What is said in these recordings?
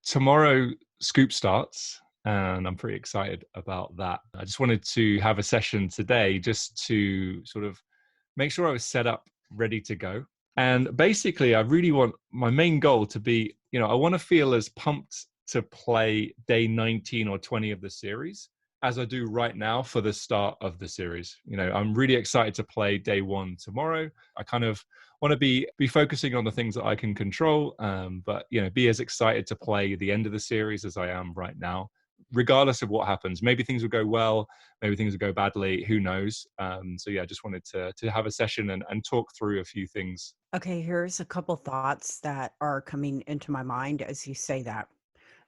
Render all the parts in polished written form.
tomorrow Scoop starts, and I'm pretty excited about that. I just wanted to have a session today just to sort of make sure I was set up, ready to go. And basically, I really want my main goal to be, I want to feel as pumped to play day 19 or 20 of the series as I do right now for the start of the series. I'm really excited to play day 1 tomorrow. I kind of want to be focusing on the things that I can control, but be as excited to play the end of the series as I am right now, regardless of what happens. Maybe things will go well, maybe things will go badly, who knows. So yeah, I just wanted to have a session and talk through a few things. Okay, here's a couple thoughts that are coming into my mind as you say that.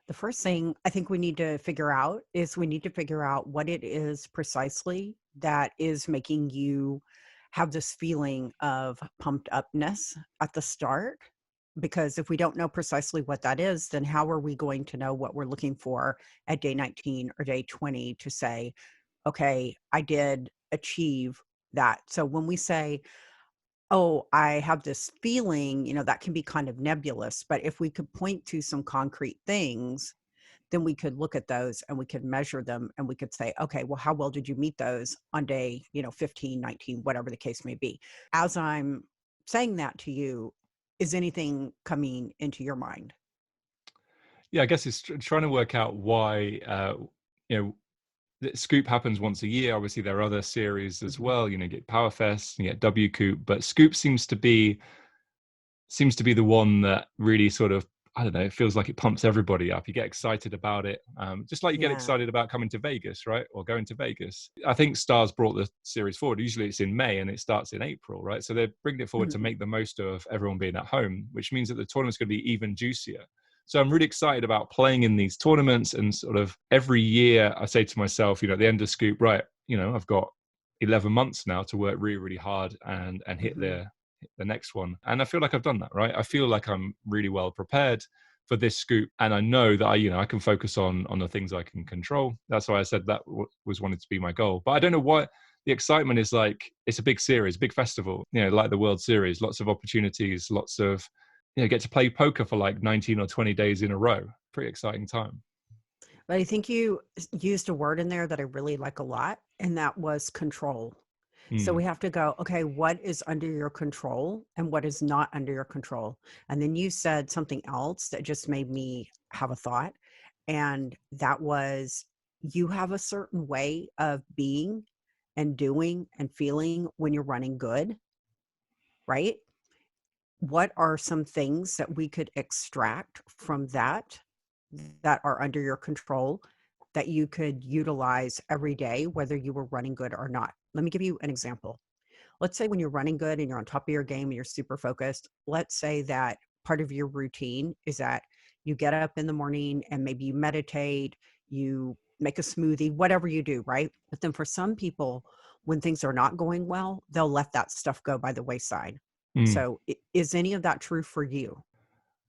The first thing I think we need to figure out is we need to figure out what it is precisely that is making you have this feeling of pumped upness at the start. Because if we don't know precisely what that is, then how are we going to know what we're looking for at day 19 or day 20 to say, okay, I did achieve that. So when we say, oh, I have this feeling, that can be kind of nebulous. But if we could point to some concrete things, then we could look at those and we could measure them and we could say, okay, well, how well did you meet those on day, 15, 19, whatever the case may be. As I'm saying that to you, is anything coming into your mind? Yeah, I guess it's trying to work out why, the Scoop happens once a year. Obviously, there are other series as Mhm. well. You get Powerfest, you get W Coop, but Scoop seems to be the one that really sort of, I don't know, it feels like it pumps everybody up. You get excited about it, just like you get Yeah. excited about coming to Vegas, right? Or going to Vegas. I think Stars brought the series forward. Usually it's in May and it starts in April, right? So they're bringing it forward to Mhm. make the most of everyone being at home, which means that the tournament's going to be even juicier. So I'm really excited about playing in these tournaments, and sort of every year I say to myself, at the end of Scoop, right, I've got 11 months now to work really, really hard and hit Mhm. the next one. And I feel like I've done that, right? I feel like I'm really well prepared for this Scoop, and I know that I can focus on the things I can control. That's why I said that was wanted to be my goal. But I don't know what the excitement is like. It's a big series, big festival, like the World Series, lots of opportunities, lots of, get to play poker for like 19 or 20 days in a row. Pretty exciting time. But I think you used a word in there that I really like a lot, and that was control. So Mm. we have to go, okay, what is under your control and what is not under your control? And then you said something else that just made me have a thought. And that was, you have a certain way of being and doing and feeling when you're running good, right? What are some things that we could extract from that are under your control that you could utilize every day, whether you were running good or not? Let me give you an example. Let's say when you're running good and you're on top of your game and you're super focused, let's say that part of your routine is that you get up in the morning and maybe you meditate, you make a smoothie, whatever you do, right? But then for some people, when things are not going well, they'll let that stuff go by the wayside. Mm. So is any of that true for you?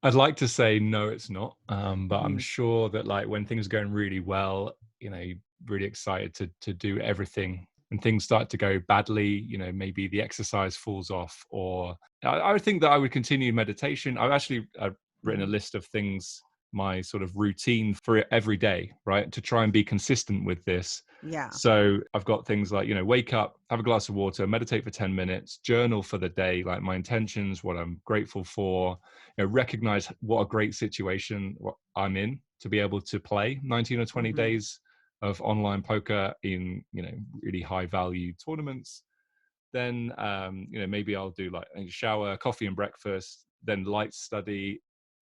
I'd like to say no, it's not. But I'm Mhm. sure that like when things are going really well, you're really excited to do everything. When things start to go badly, maybe the exercise falls off, or I would think that I would continue meditation. I've written a Mhm. list of things, my sort of routine for every day, right? To try and be consistent with this. Yeah. So I've got things like, wake up, have a glass of water, meditate for 10 minutes, journal for the day, like my intentions, what I'm grateful for, recognize what a great situation what I'm in to be able to play 19 or 20 Mhm. days of online poker in, really high value tournaments. Then, maybe I'll do like a shower, coffee and breakfast, then light study,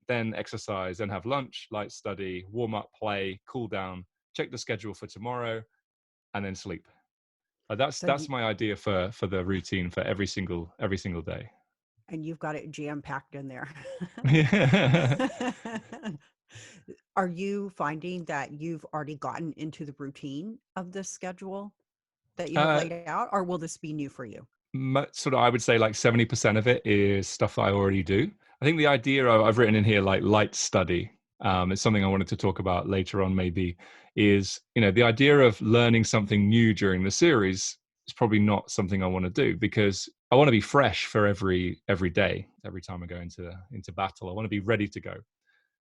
then exercise, then have lunch, light study, warm up, play, cool down, check the schedule for tomorrow, and then sleep. So That's my idea for the routine for every single day. and you've got it jam packed in there. Yeah. Are you finding that you've already gotten into the routine of this schedule that you have uh, laid out, or will this be new for you? Sort of, I would say like 70% of it is stuff that I already do. I think the idea I've written in here, like light study, is something I wanted to talk about later on, maybe, is, the idea of learning something new during the series is probably not something I want to do, because I want to be fresh for every day, every time I go into battle. I want to be ready to go.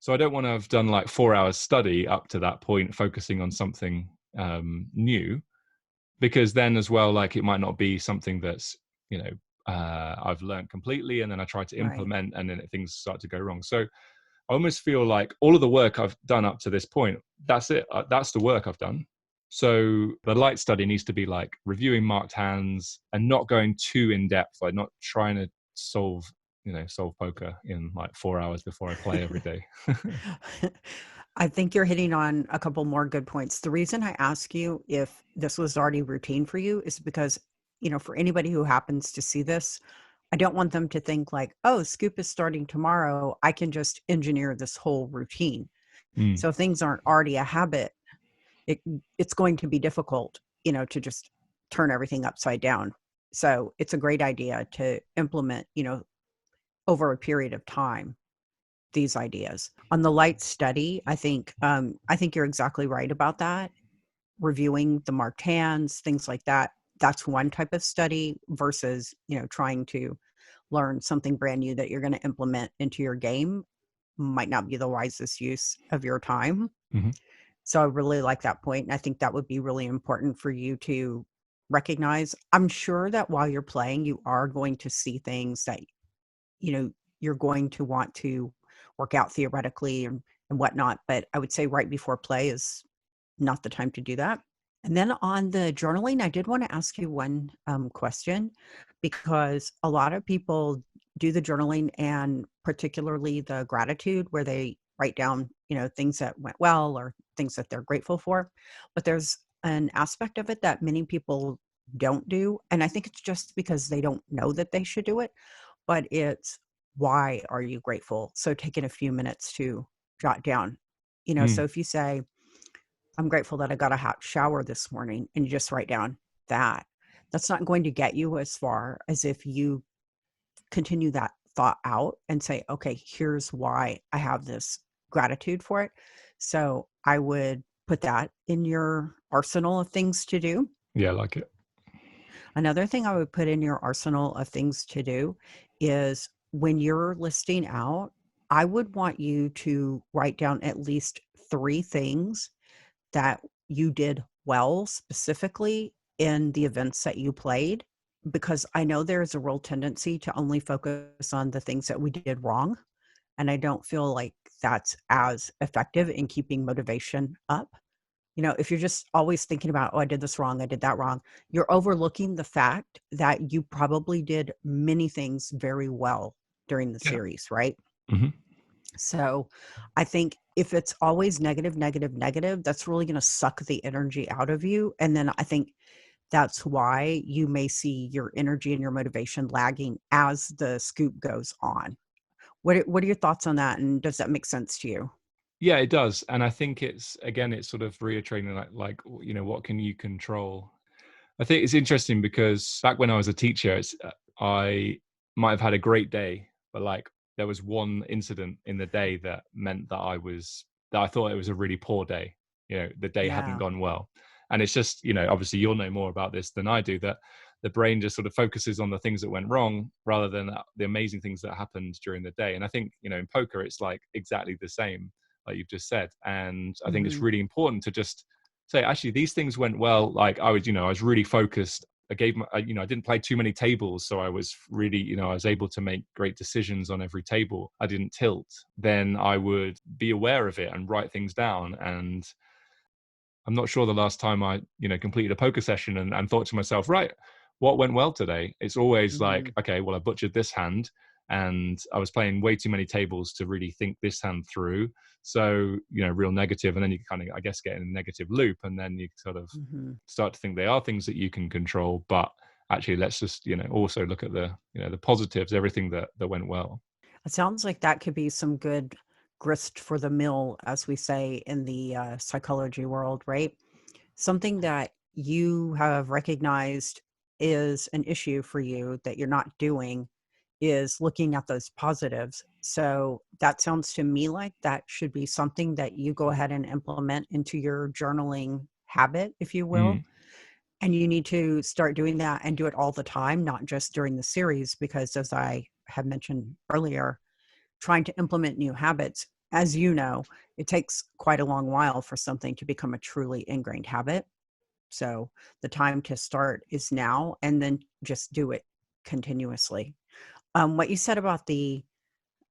So I don't want to have done like 4 hours study up to that point, focusing on something new, because then as well, like it might not be something that's, I've learned completely, and then I try to Right. implement, and then things start to go wrong. So I almost feel like all of the work I've done up to this point, that's it. That's the work I've done. So the light study needs to be like reviewing marked hands and not going too in depth, like not trying to solve poker in like 4 hours before I play every day. I think you're hitting on a couple more good points. The reason I ask you if this was already routine for you is because, for anybody who happens to see this, I don't want them to think like, oh, Scoop is starting tomorrow, I can just engineer this whole routine. Mm. So if things aren't already a habit, it it's going to be difficult, to just turn everything upside down. So it's a great idea to implement, over a period of time, these ideas. On the light study, I think you're exactly right about that. Reviewing the marked hands, things like that. That's one type of study versus, trying to learn something brand new that you're going to implement into your game might not be the wisest use of your time. Hmm. So I really like that point, and I think that would be really important for you to recognize. I'm sure that while you're playing, you are going to see things that, you're going to want to work out theoretically and whatnot. But I would say right before play is not the time to do that. And then on the journaling, I did want to ask you one question, because a lot of people do the journaling, and particularly the gratitude where they write down, things that went well or things that they're grateful for. But there's an aspect of it that many people don't do. And I think it's just because they don't know that they should do it, but it's, why are you grateful? So taking a few minutes to jot down, so Mm. if you say, I'm grateful that I got a hot shower this morning, and you just write down that, that's not going to get you as far as if you continue that thought out and say, okay, here's why I have this gratitude for it. So I would put that in your arsenal of things to do. Yeah, I like it. Another thing I would put in your arsenal of things to do is, when you're listing out, I would want you to write down at least 3 things that you did well specifically in the events that you played, because I know there's a real tendency to only focus on the things that we did wrong. And I don't feel like that's as effective in keeping motivation up. If you're just always thinking about, oh, I did this wrong, I did that wrong, you're overlooking the fact that you probably did many things very well during the Yeah. series, right? Hmm. So I think if it's always negative, negative, negative, that's really going to suck the energy out of you. And then I think that's why you may see your energy and your motivation lagging as the scoop goes on. What are your thoughts on that? And does that make sense to you? Yeah, it does. And I think it's sort of reiterating like, what can you control? I think it's interesting because back when I was a teacher, I might have had a great day, but like there was one incident in the day that meant that I thought it was a really poor day. The day hadn't Yeah. gone well. And it's just, obviously you'll know more about this than I do, that the brain just sort of focuses on the things that went wrong rather than the amazing things that happened during the day. And I think, in poker, it's like exactly the same, like you've just said. And I think it's Hmm. really important to just say, actually, these things went well. Like I was really focused. I didn't play too many tables. So I was really, I was able to make great decisions on every table. I didn't tilt. Then I would be aware of it and write things down. And I'm not sure the last time I, completed a poker session and thought to myself, right, what went well today? It's always like, Hmm. okay, well, I butchered this hand and I was playing way too many tables to really think this hand through. So, real negative. And then you kind of, I guess, get in a negative loop. And then you sort of Hmm. start to think they are things that you can control. But actually, let's just, also look at the positives, everything that went well. It sounds like that could be some good grist for the mill, as we say in the psychology world, right? Something that you have recognized is an issue for you that you're not doing is looking at those positives. So that sounds to me like that should be something that you go ahead and implement into your journaling habit, if you will. Mm. And you need to start doing that and do it all the time, not just during the series, because as I have mentioned earlier, trying to implement new habits as you know, it takes quite a long while for something to become a truly ingrained habit. So the time to start is now, and then just do it continuously. What you said about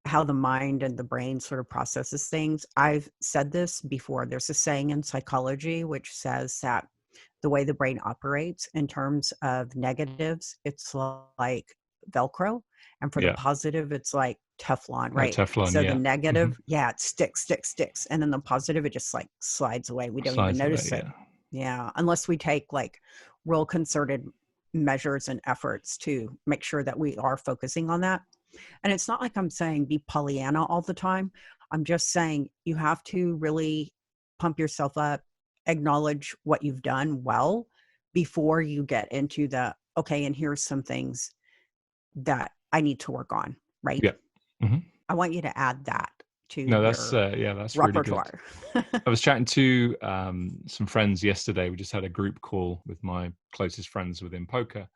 how the mind and the brain sort of processes things, I've said this before. There's a saying in psychology which says that the way the brain operates in terms of negatives, it's like Velcro. And for the Yeah. positive, it's like Teflon, right? Teflon. So the Yeah. Hmm. negative, yeah, it sticks. And then the positive, it just like slides away. We don't even Slides away. notice it. Yeah. Yeah. Unless we take like real concerted measures and efforts to make sure that we are focusing on that. And it's not like I'm saying be Pollyanna all the time. I'm just saying you have to really pump yourself up, acknowledge what you've done well before you get into the, okay, and here's some things that I need to work on, right? Yeah. Hmm. I want you to add that to No, your that's really good. repertoire. I was chatting to some friends yesterday. We just had a group call with my closest friends within poker,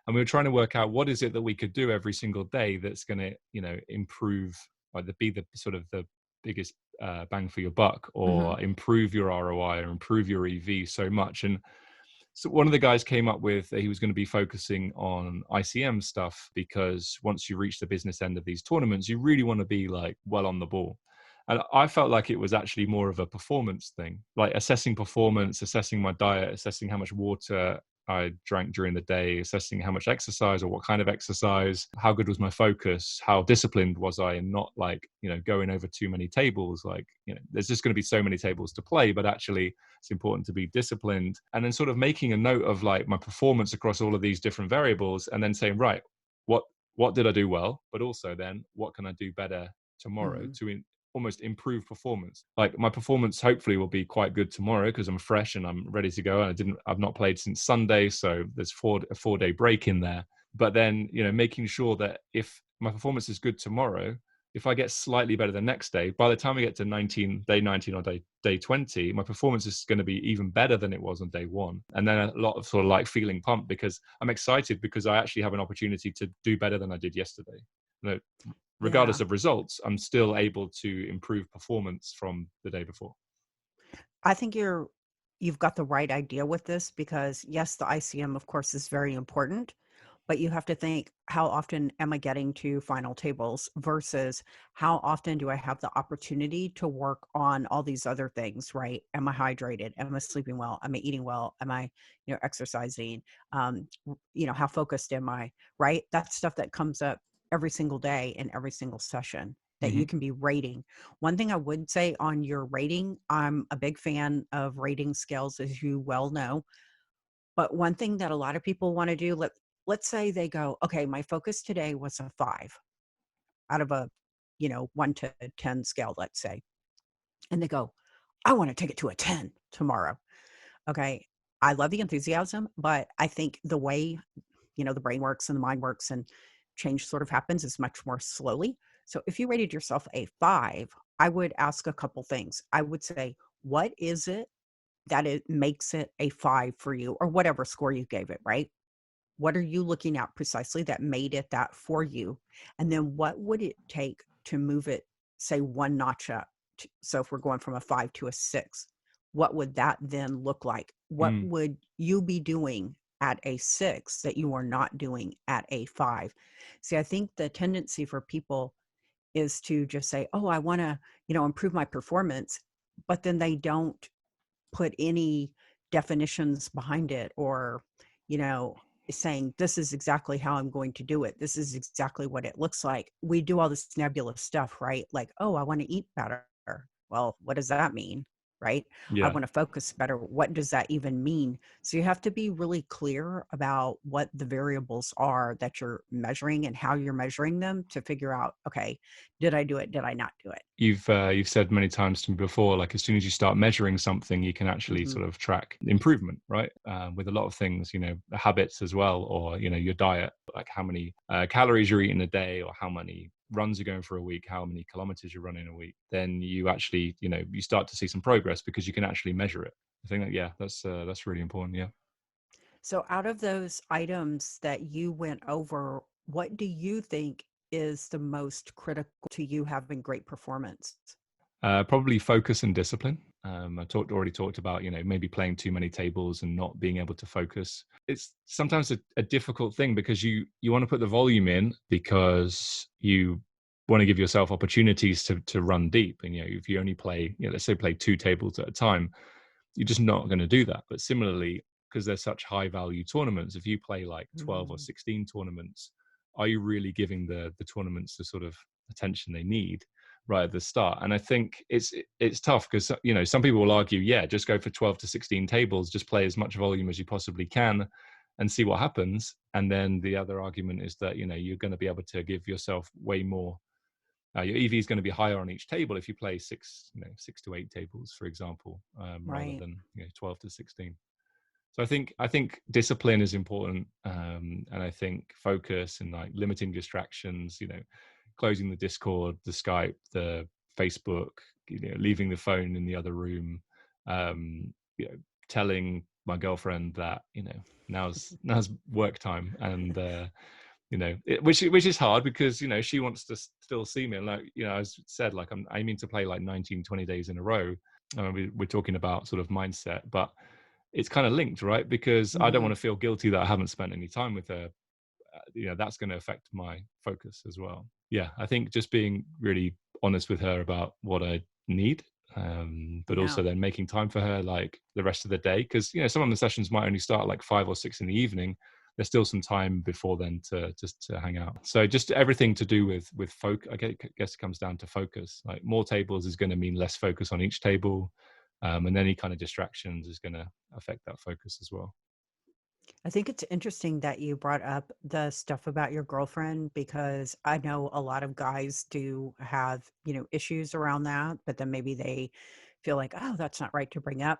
and we were trying to work out what is it that we could do every single day that's going to, improve, either be the sort of the biggest bang for your buck, Hmm. or improve your ROI, or improve your EV so much. And so one of the guys came up with that he was going to be focusing on ICM stuff, because once you reach the business end of these tournaments, you really want to be like well on the ball. And I felt like it was actually more of a performance thing, like assessing performance, assessing my diet, assessing how much water I drank during the day, assessing how much exercise or what kind of exercise, how good was my focus, how disciplined was I, and not like, going over too many tables. Like, there's just going to be so many tables to play, but actually it's important to be disciplined. And then sort of making a note of like my performance across all of these different variables, and then saying, right, what did I do well? But also then what can I do better tomorrow Hmm. to almost improve performance. Like my performance hopefully will be quite good tomorrow because I'm fresh and I'm ready to go. And I've not played since Sunday, so there's a 4-day break in there. But then, making sure that if my performance is good tomorrow, if I get slightly better the next day, by the time we get to day 19 or day 20, my performance is going to be even better than it was on day one. And then a lot of sort of like feeling pumped because I'm excited because I actually have an opportunity to do better than I did yesterday. Regardless Yeah. of results, I'm still able to improve performance from the day before. I think you've got the right idea with this because yes, the ICM of course is very important, but you have to think how often am I getting to final tables versus how often do I have the opportunity to work on all these other things, right? Am I hydrated? Am I sleeping well? Am I eating well? Am I, exercising? How focused am I, right? That's stuff that comes up every single day in every single session that you Hmm. can be rating. One thing I would say on your rating, I'm a big fan of rating scales, as you well know. But one thing that a lot of people want to do, let's say they go, okay, my focus today was a 5 out of a, 1 to 10 scale, let's say. And they go, I want to take it to a 10 tomorrow. Okay. I love the enthusiasm, but I think the way, the brain works and the mind works and change sort of happens is much more slowly. So if you rated yourself a 5, I would ask a couple things. I would say, what is it that it makes it a 5 for you, or whatever score you gave it, right? What are you looking at precisely that made it that for you? And then what would it take to move it, say, one notch up? So if we're going from a 5 to a 6, what would that then look like? What Mm. would you be doing at a 6 that you are not doing at a 5? See, I think the tendency for people is to just say, oh, I want to, improve my performance, but then they don't put any definitions behind it, or you know saying this is exactly how I'm going to do it, this is exactly what it looks like. We do all this nebulous stuff, right? Like, oh, I want to eat better. Well, what does that mean, right? I Yeah. want to focus better. What does that even mean? So you have to be really clear about what the variables are that you're measuring and how you're measuring them to figure out, okay, did I do it, did I not do it? You've said many times to me before, like as soon as you start measuring something, you can actually Hmm. sort of track improvement, right? With a lot of things, the habits as well, or your diet, like how many calories you're eating a day, or how many runs you're going for a week, how many kilometers you're running a week. Then you actually, you start to see some progress because you can actually measure it. I think that, yeah, that's really important. Yeah. So, out of those items that you went over, what do you think is the most critical to you having great performance? Probably focus and discipline. I already talked about, maybe playing too many tables and not being able to focus. It's sometimes a difficult thing because you want to put the volume in because you want to give yourself opportunities to run deep. And, if you only play, let's say play 2 tables at a time, you're just not going to do that. But similarly, because they're such high value tournaments, if you play like 12 or 16 tournaments, are you really giving the tournaments the sort of attention they need right at the start? And I think it's tough because, some people will argue, yeah, just go for 12 to 16 tables, just play as much volume as you possibly can and see what happens. And then the other argument is that, you're going to be able to give yourself way more. Your EV is going to be higher on each table if you play 6 to 8 tables, for example, rather Right. than 12 to 16. So I think discipline is important, and I think focus and like limiting distractions. Closing the Discord, the Skype, the Facebook. Leaving the phone in the other room. Telling my girlfriend that now's work time, and which is hard because she wants to still see me, and like as said, like I'm aiming to play like 19-20 days in a row. We're talking about sort of mindset, but it's kind of linked, right? Because I don't want to feel guilty that I haven't spent any time with her. That's going to affect my focus as well. Yeah, I think just being really honest with her about what I need, but also then making time for her like the rest of the day, because some of the sessions might only start like 5 or 6 in the evening. There's still some time before then to hang out. So just everything to do with focus. I guess it comes down to focus. Like more tables is going to mean less focus on each table, and any kind of distractions is going to affect that focus as well. I think it's interesting that you brought up the stuff about your girlfriend, because I know a lot of guys do have, issues around that, but then maybe they feel like, oh, that's not right to bring up.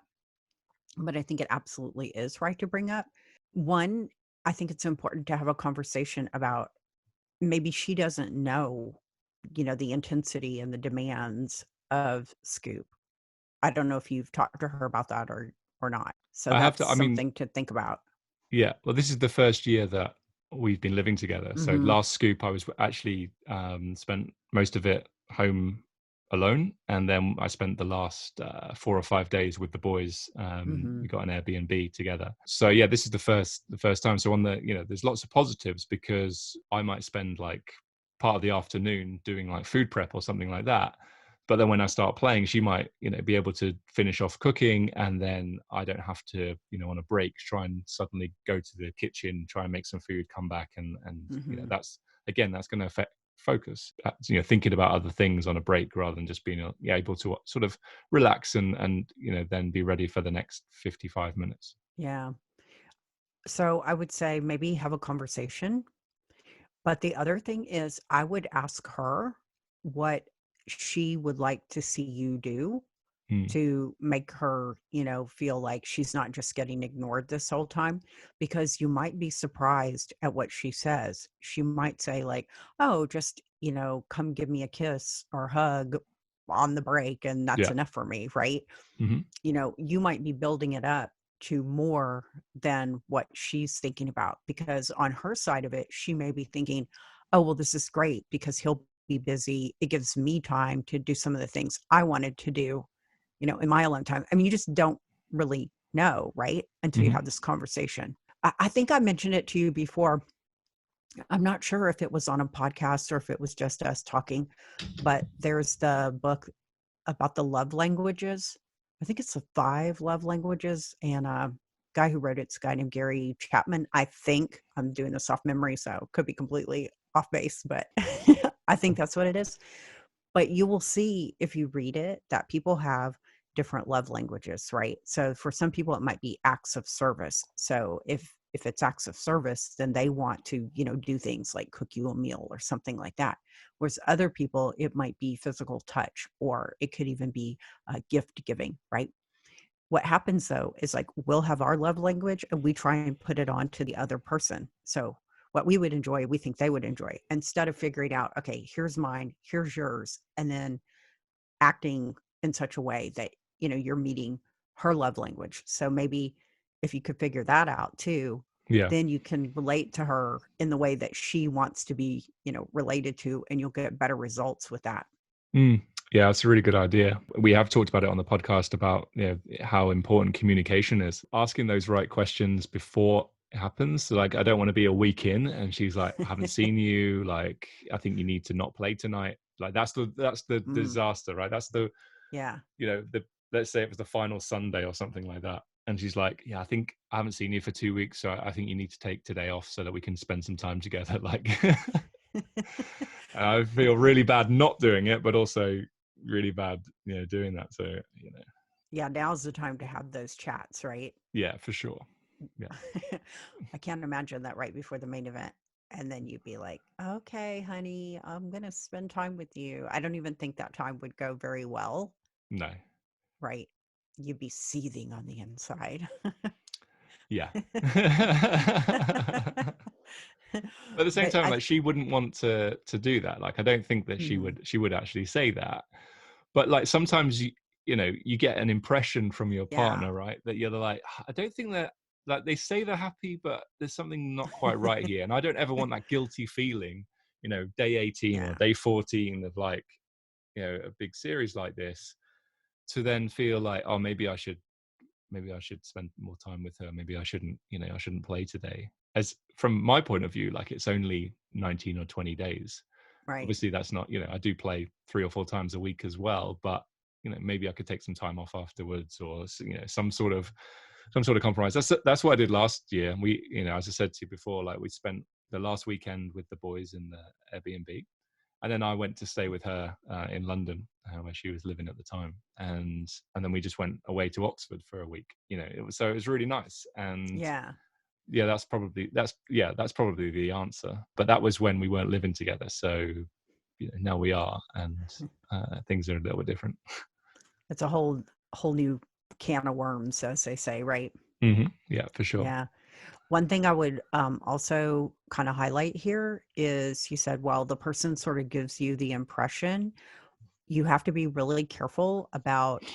But I think it absolutely is right to bring up. One, I think it's important to have a conversation about, maybe she doesn't know, the intensity and the demands of Scoop. I don't know if you've talked to her about that or not. So I have that's to. I mean, something to think about. yeah. Well, this is the first year that we've been living together. So Mhm. last Scoop, I was actually spent most of it home alone, and then I spent the last 4 or 5 days with the boys. We Mhm. got an Airbnb together. So yeah, this is the first time. So on the there's lots of positives because I might spend like part of the afternoon doing like food prep or something like that. But then when I start playing, she might be able to finish off cooking, and then I don't have to on a break try and suddenly go to the kitchen, try and make some food, come back, and Mhm. that's going to affect focus. Thinking about other things on a break rather than just being able to sort of relax and then be ready for the next 55 minutes. Yeah. So I would say maybe have a conversation. But the other thing is, I would ask her what she would like to see you do Mm. to make her, feel like she's not just getting ignored this whole time, because you might be surprised at what she says. She might say like, "Oh, just, come give me a kiss or hug on the break and that's Yeah. enough for me," right? Hmm. You might be building it up to more than what she's thinking about, because on her side of it, she may be thinking, "Oh, well, this is great because he'll be busy. It gives me time to do some of the things I wanted to do, in my alone time." I mean, you just don't really know, right? Until you Hmm. have this conversation. I think I mentioned it to you before. I'm not sure if it was on a podcast or if it was just us talking, but there's the book about the love languages. I think it's the 5 love languages, and a guy who wrote it's a guy named Gary Chapman. I think I'm doing this off memory, so could be completely off base, but I think that's what it is. But you will see if you read it that people have different love languages, right? So for some people it might be acts of service. So if it's acts of service, then they want to, do things like cook you a meal or something like that. Whereas other people, it might be physical touch, or it could even be gift giving, right? What happens though is, like, we'll have our love language and we try and put it on to the other person. So what we would enjoy, we think they would enjoy, instead of figuring out, okay, here's mine, here's yours, and then acting in such a way that, you're meeting her love language. So maybe if you could figure that out too, Yeah. then you can relate to her in the way that she wants to be, related to, and you'll get better results with that. Mm. Yeah, it's a really good idea. We have talked about it on the podcast about, you know, how important communication is. Asking those right questions before it happens. So, like, I don't want to be a week in and she's like, I haven't seen you. Like, I think you need to not play tonight. Like, that's the Mm, disaster, right? That's the, yeah. you know, the, let's say it was the final Sunday or something like that. And she's like, yeah, I think I haven't seen you for 2 weeks. So I think you need to take today off so that we can spend some time together. Like, I feel really bad not doing it, but also really bad, you know, doing that. So, you know, Yeah, now's the time to have those chats, right? yeah, for sure. Yeah. I can't imagine that right before the main event. And then you'd be like, okay, honey, I'm going to spend time with you. I don't even think that time would go very well, No. right? You'd be seething on the inside. Yeah. But at the same But time, I, like, she wouldn't want to do that. Like, I don't think that mm, she would actually say that. But like, sometimes you know, you get an impression from your yeah. partner, right? That you're like, I don't think that, like, they say they're happy, but there's something not quite right here. And I don't ever want that guilty feeling, you know, day 18 or Yeah, day 14 of, like, you know, a big series like this, to then feel like, oh, maybe I should spend more time with her. Maybe I shouldn't, you know, I shouldn't play today. As from my point of view, like, it's only 19 or 20 days. right. Obviously that's not, you know, I do play 3 or 4 times a week as well, but, you know, maybe I could take some time off afterwards, or, you know, some sort of compromise. That's what I did last year. We, you know, as I said to you before, like, we spent the last weekend with the boys in the Airbnb, and then I went to stay with her in London, where she was living at the time, and then we just went away to Oxford for a week. You know, it was really nice. And Yeah. yeah, that's probably the answer. But that was when we weren't living together. So, you know, now we are, and things are a little bit different. It's a whole new can of worms, as they say, right? Yeah, for sure. Yeah. One thing I would also kind of highlight here is you said, well, the person sort of gives you the impression. You have to be really careful about,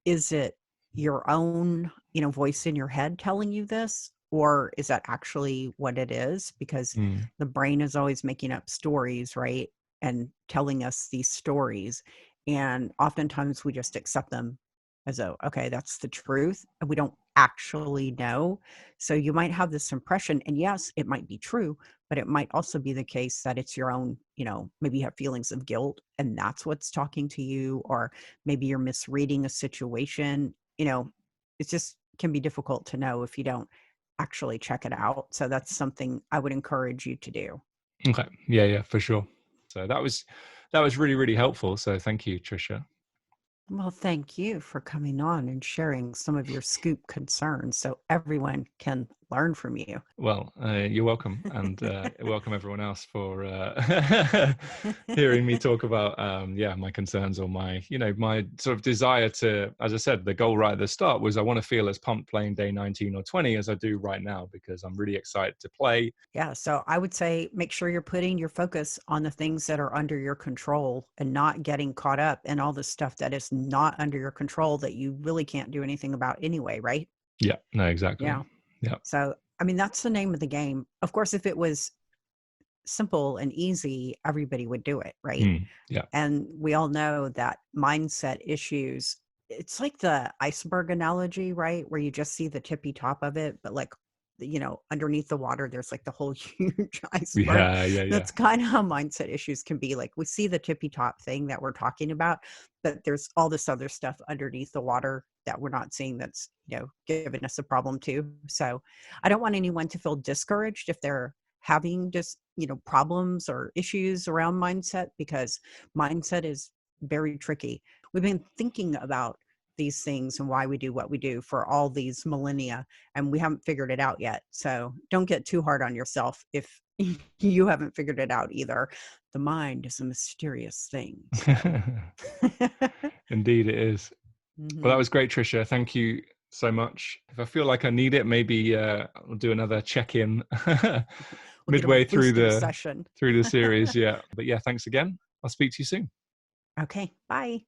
is it your own, voice in your head telling you this, or is that actually what it is? Because Mm. the brain is always making up stories, right? And telling us these stories. And oftentimes we just accept them as though, okay, that's the truth. And we don't actually know. So you might have this impression, and yes, it might be true, but it might also be the case that it's your own, maybe you have feelings of guilt and that's what's talking to you, or maybe you're misreading a situation. It just can be difficult to know if you don't actually check it out. So that's something I would encourage you to do. Okay. Yeah, yeah, for sure. So that was really, really helpful. So thank you, Tricia. Well, thank you for coming on and sharing some of your scoop concerns so everyone can learn from you. Well, you're welcome, and welcome everyone else for hearing me talk about, yeah, my concerns, or my, you know, my sort of desire to, as I said, the goal right at the start was I want to feel as pumped playing day 19 or 20 as I do right now, because I'm really excited to play. Yeah, so I would say make sure you're putting your focus on the things that are under your control and not getting caught up in all the stuff that is not under your control that you really can't do anything about anyway, right? Yeah, no, exactly. Yeah. Yeah. So, I mean, that's the name of the game. Of course, if it was simple and easy, everybody would do it, right? Yeah. And we all know that mindset issues, it's like the iceberg analogy, right? Where you just see the tippy top of it, but like, underneath the water, there's like the whole huge iceberg. Yeah, yeah, yeah. That's kind of how mindset issues can be. Like, we see the tippy top thing that we're talking about, but there's all this other stuff underneath the water that we're not seeing that's, giving us a problem too. So I don't want anyone to feel discouraged if they're having just, problems or issues around mindset, because mindset is very tricky. We've been thinking about these things and why we do what we do for all these millennia, and we haven't figured it out yet. So don't get too hard on yourself if you haven't figured it out either. The mind is a mysterious thing. So Indeed, it is. Well, that mhm. was great, Tricia. Thank you so much. If I feel like I need it, maybe I'll do another check-in We'll get a midway booster session. through the series. Yeah, but yeah, thanks again. I'll speak to you soon. Okay, bye.